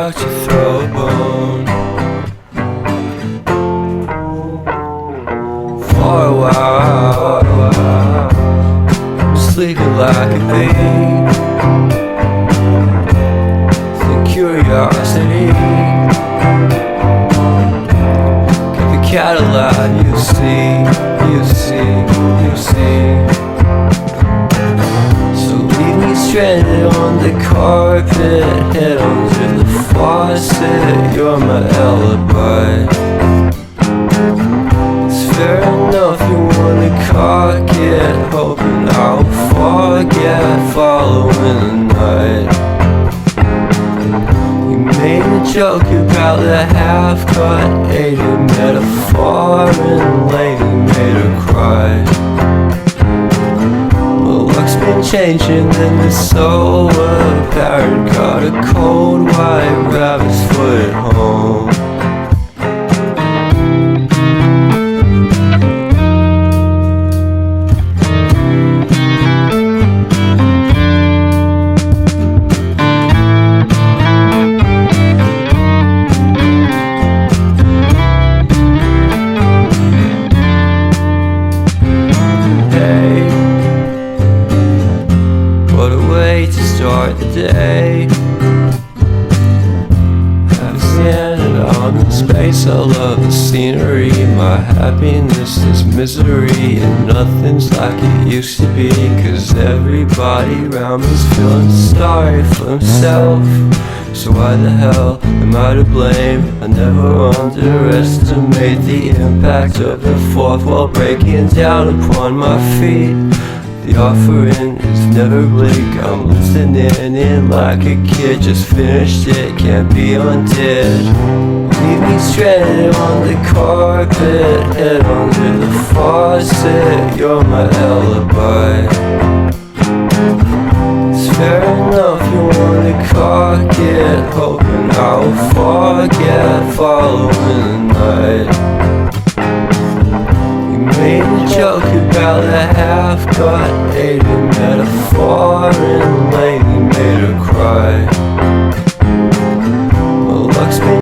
like to throw a bone. For a while, I'm sleeping like a bee. The curiosity keep the cat alive. You see, you see, you see. So leave me stranded on the carpet, head under the faucet. You're my alibi. It's fair enough you wanna cock it, hoping I'll forget following the night. You made a joke about the half-cut Asian metaphor, and lady made her cry. Luck's been changing and it's so apparent. Got a cold white rabbit's foot at home. To start the day, I'm standing out in space. I love the scenery. My happiness is misery, and nothing's like it used to be. Cause everybody around me's feeling sorry for himself. So why the hell am I to blame? I never underestimate the impact of the fourth wall breaking down upon my feet. The offering is never bleak. I'm listening in like a kid. Just finished it, can't be undid. Leave me stranded on the carpet, head under the faucet. You're my alibi. It's fair enough you wanna cock it, hoping I'll forget following the night. Made a joke about the half-cut Asian metaphor, and lady made her cry.